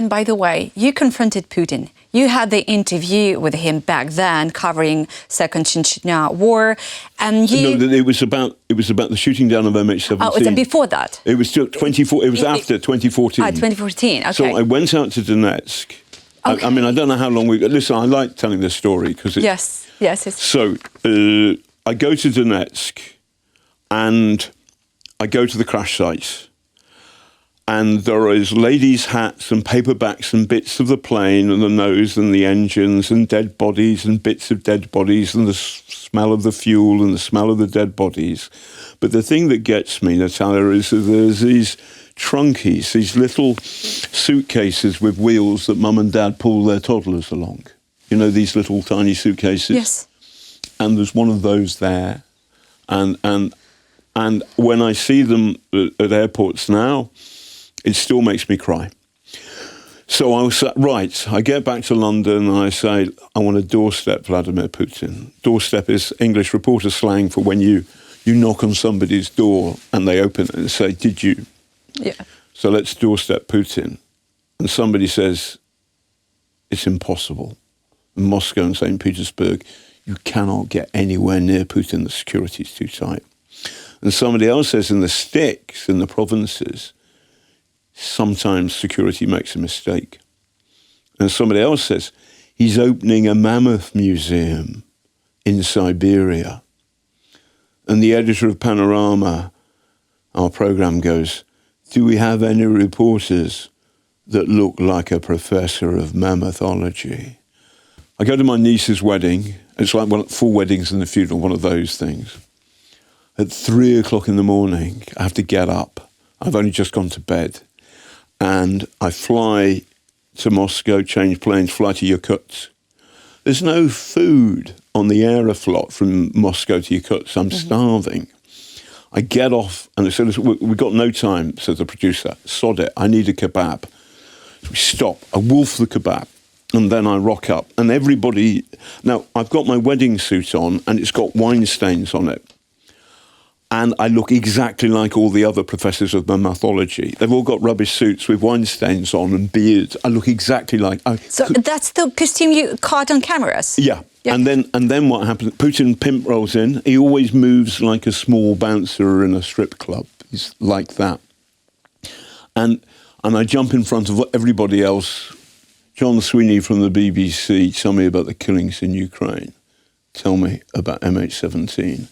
And by the way, you confronted Putin. You had the interview with him back then, covering Second Chechnya War, and you. No, it was about the shooting down of MH17. Oh, was it before that? It was still 24. It was after 2014. 2014. Okay. So I went out to Donetsk. Okay. I mean, I don't know how long we. Listen, I like telling this story because yes. So I go to Donetsk, and I go to the crash site. And there is ladies' hats and paperbacks and bits of the plane and the nose and the engines and dead bodies and bits of dead bodies and the smell of the fuel and the smell of the dead bodies. But the thing that gets me, Natalia, is that there's these trunkies, these little suitcases with wheels that mum and dad pull their toddlers along. You know, these little tiny suitcases? Yes. And there's one of those there. And when I see them at airports now, it still makes me cry. So I was right. I get back to London and I say, I want to doorstep Vladimir Putin. Doorstep is English reporter slang for when you knock on somebody's door and they open it and say, did you? Yeah. So let's doorstep Putin. And somebody says, it's impossible. In Moscow and St. Petersburg, you cannot get anywhere near Putin. The security is too tight. And somebody else says, in the sticks, in the provinces, sometimes security makes a mistake. And somebody else says, he's opening a mammoth museum in Siberia. And the editor of Panorama, our program, goes, do we have any reporters that look like a professor of mammothology? I go to my niece's wedding. It's like 4 weddings and a funeral, one of those things. At 3 o'clock in the morning, I have to get up. I've only just gone to bed. And I fly to Moscow, change planes, fly to Yakutsk. There's no food on the Aeroflot from Moscow to Yakutsk. I'm starving. I get off, and I said, we've got no time, said the producer. Sod it, I need a kebab. So we stop, I wolf the kebab, and then I rock up. And everybody... Now, I've got my wedding suit on, and it's got wine stains on it. And I look exactly like all the other professors of mammothology. They've all got rubbish suits with wine stains on and beards. I look exactly like... So that's the costume you caught on cameras? Yeah. And then what happens? Putin pimp rolls in. He always moves like a small bouncer in a strip club. He's like that. And I jump in front of everybody else. John Sweeney from the BBC, tell me about the killings in Ukraine. Tell me about MH17.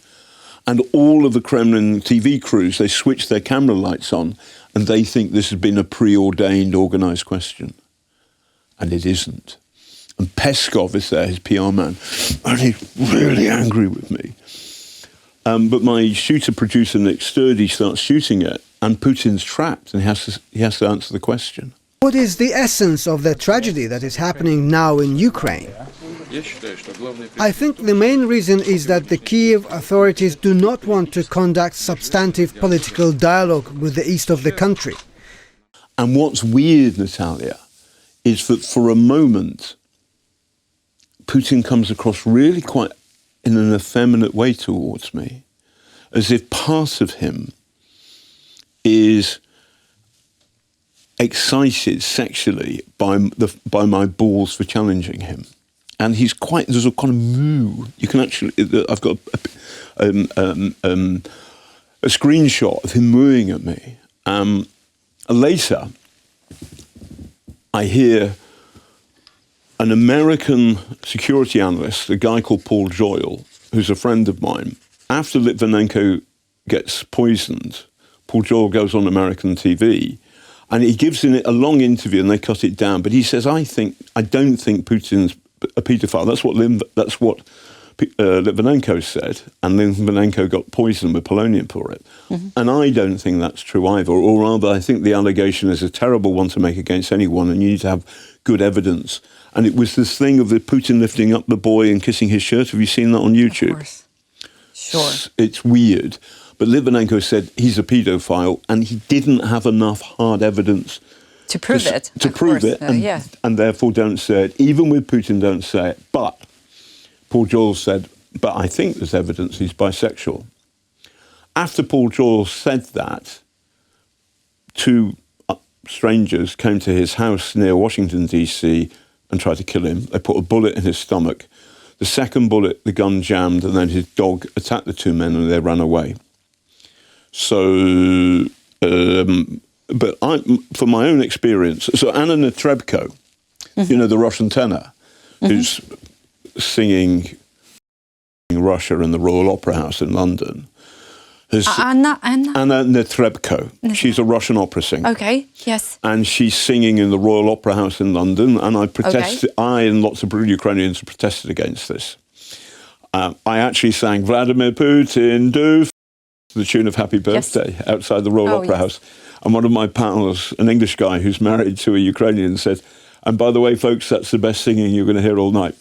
And all of the Kremlin TV crews, they switch their camera lights on and they think this has been a preordained, organised question. And it isn't. And Peskov is there, his PR man, and he's really angry with me. But my shooter-producer, Nick Sturdy, starts shooting it, and Putin's trapped, and he has to answer the question. What is the essence of the tragedy that is happening now in Ukraine? I think the main reason is that the Kiev authorities do not want to conduct substantive political dialogue with the east of the country. And what's weird, Natalia, is that for a moment, Putin comes across really quite in an effeminate way towards me, as if part of him is excited sexually by my balls for challenging him. And there's a kind of moo. You can actually, I've got a screenshot of him mooing at me. Later, I hear an American security analyst, a guy called Paul Joyle, who's a friend of mine. After Litvinenko gets poisoned, Paul Joyle goes on American TV, and he gives in it a long interview, and they cut it down. But he says, I don't think Putin's a paedophile. That's what Litvinenko said, and Litvinenko got poisoned with polonium for it. And I don't think that's true either, or rather I think the allegation is a terrible one to make against anyone, and you need to have good evidence. And it was this thing of the Putin lifting up the boy and kissing his shirt. Have you seen that on YouTube? Of course. Sure. It's weird. But Litvinenko said he's a paedophile, and he didn't have enough hard evidence to prove it. To prove it, and therefore don't say it. Even with Putin, don't say it. But Paul Joyle said, but I think there's evidence he's bisexual. After Paul Joyle said that to strangers came to his house near Washington, D.C. and tried to kill him. They put a bullet in his stomach. The second bullet, the gun jammed, and then his dog attacked the two men and they ran away. So, but from my own experience, so Anna Netrebko, you know, the Russian tenor, who's singing in Russia in the Royal Opera House in London, Anna Netrebko. She's a Russian opera singer. Okay, yes. And she's singing in the Royal Opera House in London, and I and lots of Ukrainians protested against this. I actually sang Vladimir Putin, do the tune of Happy Birthday outside the Royal Opera House. And one of my panels, an English guy who's married to a Ukrainian, said, and by the way, folks, that's the best singing you're going to hear all night.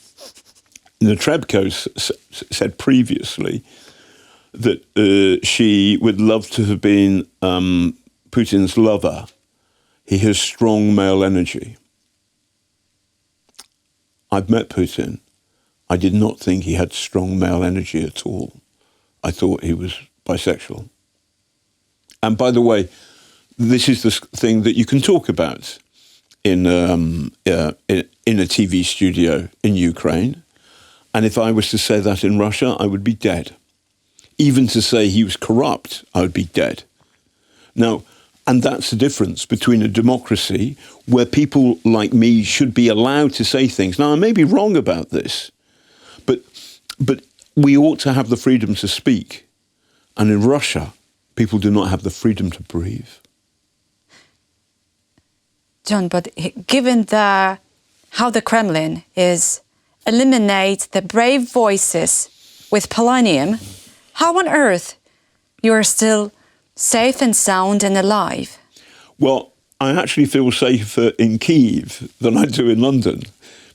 Netrebko said previously that she would love to have been Putin's lover. He has strong male energy. I've met Putin. I did not think he had strong male energy at all. I thought he was bisexual. And by the way, this is the thing that you can talk about in a TV studio in Ukraine. And if I was to say that in Russia, I would be dead. Even to say he was corrupt, I would be dead. Now, and that's the difference between a democracy where people like me should be allowed to say things. Now, I may be wrong about this, but we ought to have the freedom to speak. And in Russia, people do not have the freedom to breathe. John, but given how the Kremlin is eliminate the brave voices with polonium, how on earth you are still safe and sound and alive? Well, I actually feel safer in Kyiv than I do in London,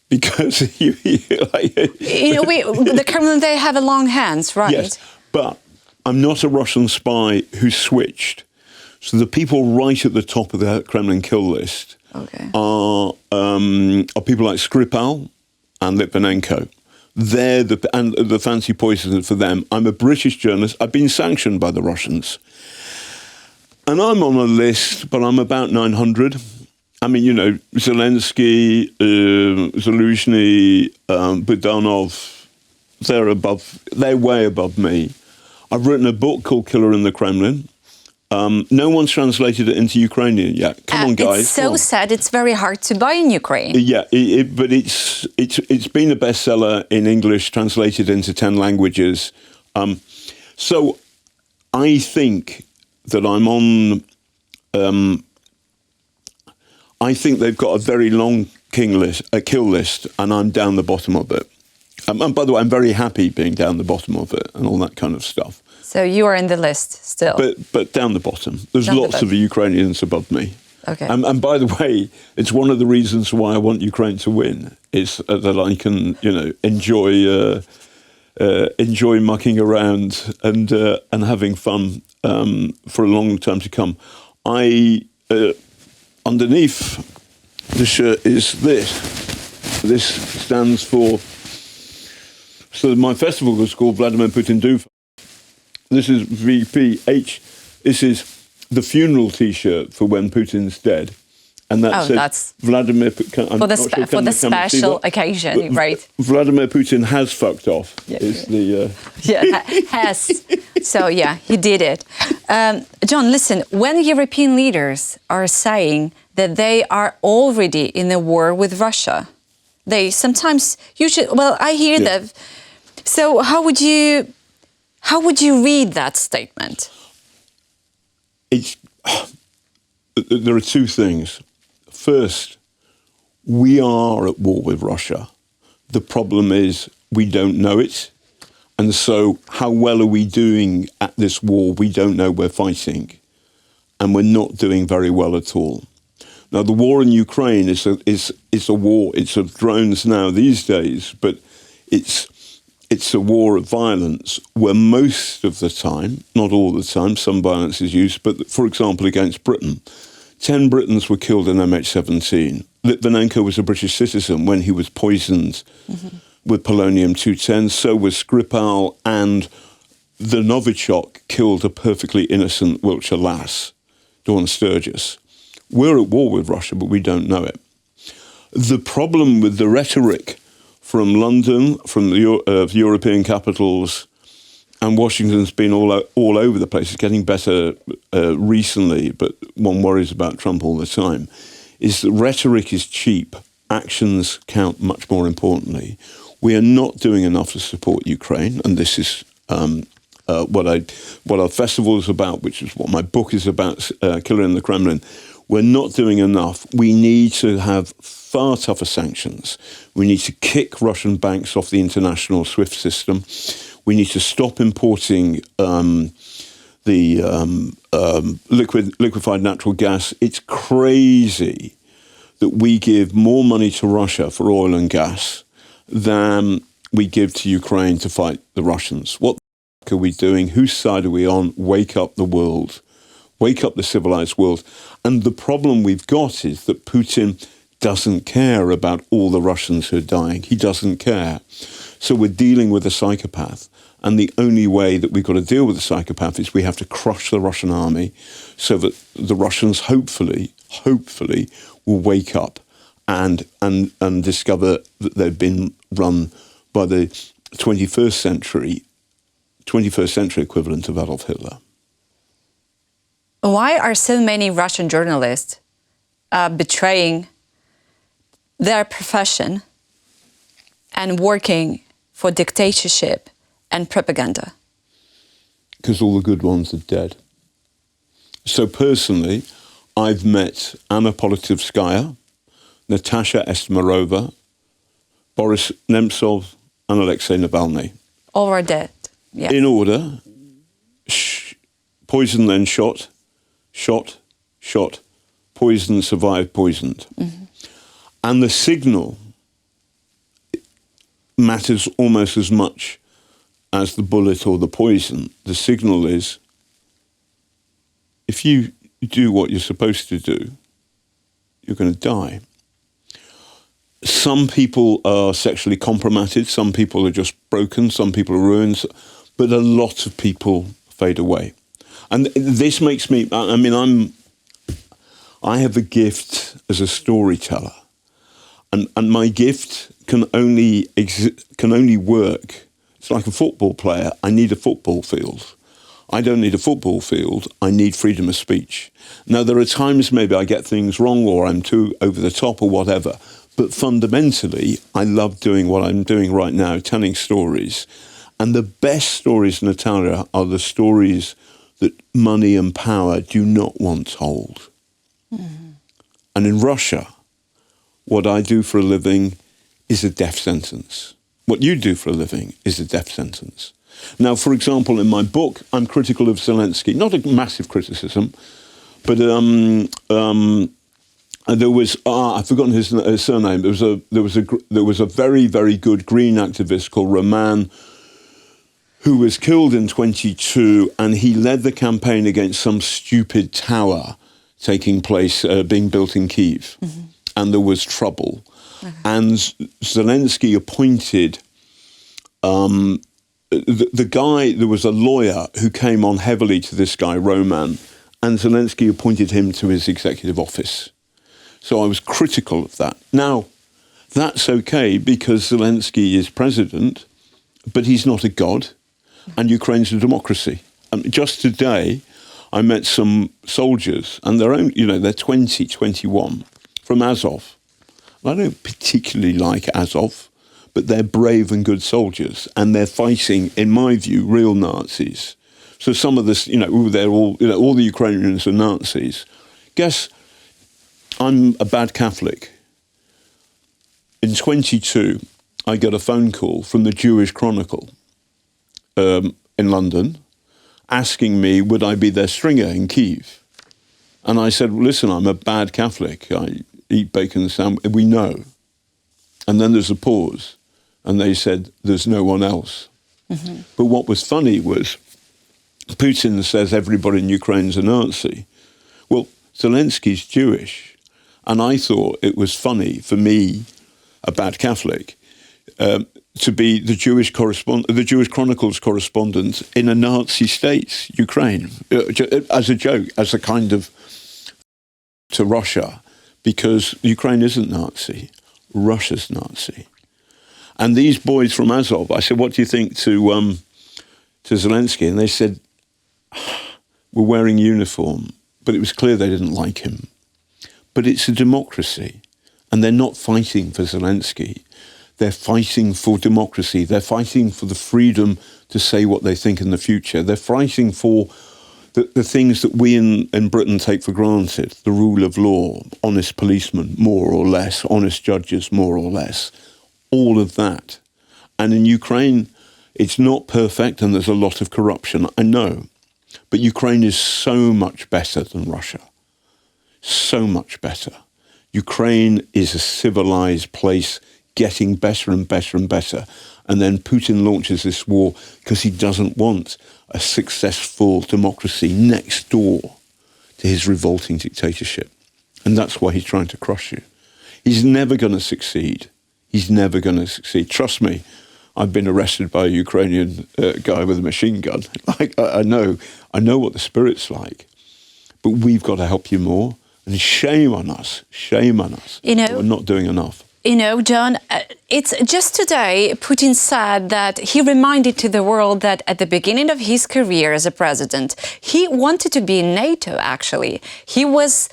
because the Kremlin, they have a long hands, right? Yes, but I'm not a Russian spy who switched. So the people right at the top of the Kremlin kill list are people like Skripal and Litvinenko. They're the fancy poison for them. I'm a British journalist. I've been sanctioned by the Russians. And I'm on a list, but I'm about 900. I mean, you know, Zelensky, Zaluzhny, Budanov, they're way above me. I've written a book called Killer in the Kremlin. No one's translated it into Ukrainian yet. Come on, guys. It's so sad. It's very hard to buy in Ukraine. Yeah, but it's been a bestseller in English, translated into 10 languages. So I think that I'm on. I think they've got a very long kill list, and I'm down the bottom of it. And by the way, I'm very happy being down the bottom of it and all that kind of stuff. So you are in the list still? But down the bottom. There's lots of Ukrainians above me. Okay. And by the way, it's one of the reasons why I want Ukraine to win, is that I can, you know, enjoy mucking around and having fun for a long time to come. Underneath the shirt is this. This stands for. So my festival was called Vladimir Putin Doof. This is VPH. This is the funeral T-shirt for when Putin's dead, and that's Vladimir. For the special occasion, right? Vladimir Putin has fucked off. Has. So yeah, he did it. John, listen. When European leaders are saying that they are already in a war with Russia, they sometimes usually. Well, I hear that. So how would you read that statement? There are two things. First, we are at war with Russia. The problem is we don't know it. And so how well are we doing at this war? We don't know we're fighting. And we're not doing very well at all. Now, the war in Ukraine is a war. It's of drones now these days, but it's a war of violence where most of the time, not all the time, some violence is used, but for example, against Britain, 10 Britons were killed in MH17. Litvinenko was a British citizen when he was poisoned with polonium-210. So was Skripal, and the Novichok killed a perfectly innocent Wiltshire lass, Dawn Sturgis. We're at war with Russia, but we don't know it. The problem with the rhetoric from London, from the European capitals, and Washington's been all over the place. It's getting better recently, but one worries about Trump all the time, is that rhetoric is cheap. Actions count much more importantly. We are not doing enough to support Ukraine, and this is what our festival is about, which is what my book is about, Killer in the Kremlin. We're not doing enough. We need to have far tougher sanctions. We need to kick Russian banks off the international SWIFT system. We need to stop importing liquefied natural gas. It's crazy that we give more money to Russia for oil and gas than we give to Ukraine to fight the Russians. What the are we doing? Whose side are we on? Wake up the world. Wake up the civilized world. And the problem we've got is that Putin doesn't care about all the Russians who are dying. He doesn't care. So we're dealing with a psychopath. And the only way that we've got to deal with the psychopath is we have to crush the Russian army so that the Russians hopefully will wake up and discover that they've been run by the 21st century equivalent of Adolf Hitler. Why are so many Russian journalists betraying their profession and working for dictatorship and propaganda? Because all the good ones are dead. So personally, I've met Anna Politkovskaya, Natasha Estemirova, Boris Nemtsov, and Alexei Navalny. All are dead. Yes. In order, poisoned then shot, poisoned, survived, poisoned. Mm-hmm. And the signal matters almost as much as the bullet or the poison. The signal is, if you do what you're supposed to do, you're going to die. Some people are sexually compromised, some people are just broken, some people are ruined, but a lot of people fade away. And this makes me, I have a gift as a storyteller, and my gift can only work. It's like a football player. I need a football field. I don't need a football field. I need freedom of speech. Now, there are times maybe I get things wrong or I'm too over the top or whatever, but fundamentally, I love doing what I'm doing right now, telling stories. And the best stories, Natalia, are the stories that money and power do not want told. Mm-hmm. And in Russia, what I do for a living is a death sentence. What you do for a living is a death sentence. Now, for example, in my book, I'm critical of Zelensky. Not a massive criticism, but there was I've forgotten his surname. There was a very, very good green activist called Roman who was killed in 22, and he led the campaign against some stupid tower taking place, being built in Kyiv. Mm-hmm. And there was trouble. Okay. And Zelensky appointed the guy, there was a lawyer who came on heavily to this guy, Roman, and Zelensky appointed him to his executive office. So I was critical of that. Now, that's okay because Zelensky is president, but he's not a god, and Ukraine's a democracy. Just today, I met some soldiers, and they're 20, 21, from Azov. I don't particularly like Azov, but they're brave and good soldiers, and they're fighting, in my view, real Nazis. So some of this, they're all the Ukrainians are Nazis. Guess I'm a bad Catholic. In 22, I got a phone call from the Jewish Chronicle in London, asking me would I be their stringer in Kyiv. And I said, listen, I'm a bad Catholic. I eat bacon sandwich. We know. And then there's a pause. And they said, there's no one else. Mm-hmm. But what was funny was Putin says everybody in Ukraine's a Nazi. Well, Zelensky's Jewish. And I thought it was funny for me, a bad Catholic, to be the Jewish Chronicles correspondent in a Nazi state, Ukraine, as a joke, as a kind of to Russia because Ukraine isn't Nazi, Russia's Nazi. And these boys from Azov, I said, what do you think to Zelensky? And they said, we're wearing uniform. But it was clear they didn't like him. But it's a democracy. And they're not fighting for Zelensky. They're fighting for democracy. They're fighting for the freedom to say what they think in the future. They're fighting for the things that we in Britain take for granted. The rule of law, honest policemen, more or less, honest judges, more or less. All of that. And in Ukraine, it's not perfect and there's a lot of corruption, I know. But Ukraine is so much better than Russia. So much better. Ukraine is a civilized place getting better and better and better. And then Putin launches this war because he doesn't want a successful democracy next door to his revolting dictatorship. And that's why he's trying to crush you. He's never going to succeed. He's never going to succeed. Trust me, I've been arrested by a Ukrainian guy with a machine gun. I know what the spirit's like. But we've got to help you more. And shame on us. We're not doing enough. You know, John, it's just today Putin said that he reminded to the world that at the beginning of his career as a president, he wanted to be in NATO, actually. He was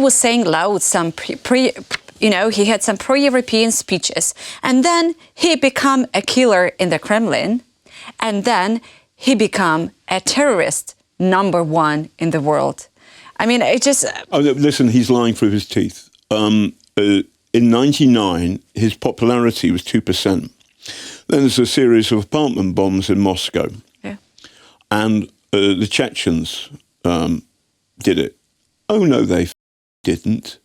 saying loud some he had some pro-European speeches. And then he became a killer in the Kremlin. And then he became a terrorist #1 in the world. I mean, it just... Oh, listen, he's lying through his teeth. In 1999, his popularity was 2%. Then there's a series of apartment bombs in Moscow. Yeah. And the Chechens did it. Oh, no, they didn't.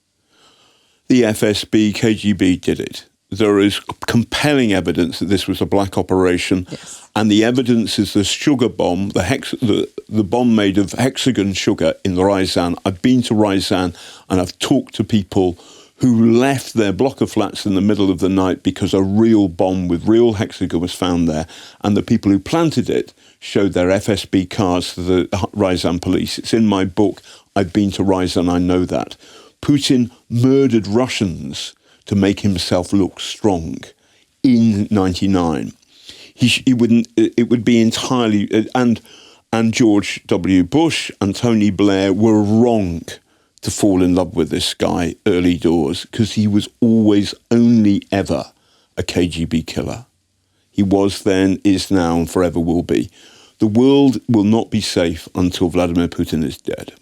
The FSB, KGB did it. There is compelling evidence that this was a black operation. Yes. And the evidence is the sugar bomb, the bomb made of hexagon sugar in Ryazan. I've been to Ryazan and I've talked to people who left their block of flats in the middle of the night because a real bomb with real hexagon was found there. And the people who planted it showed their FSB cards to the Ryazan police. It's in my book. I've been to Ryazan, I know that. Putin murdered Russians to make himself look strong in 1999. It would be entirely... And George W. Bush and Tony Blair were wrong to fall in love with this guy early doors because he was always only ever a KGB killer. He was then, is now, and forever will be. The world will not be safe until Vladimir Putin is dead.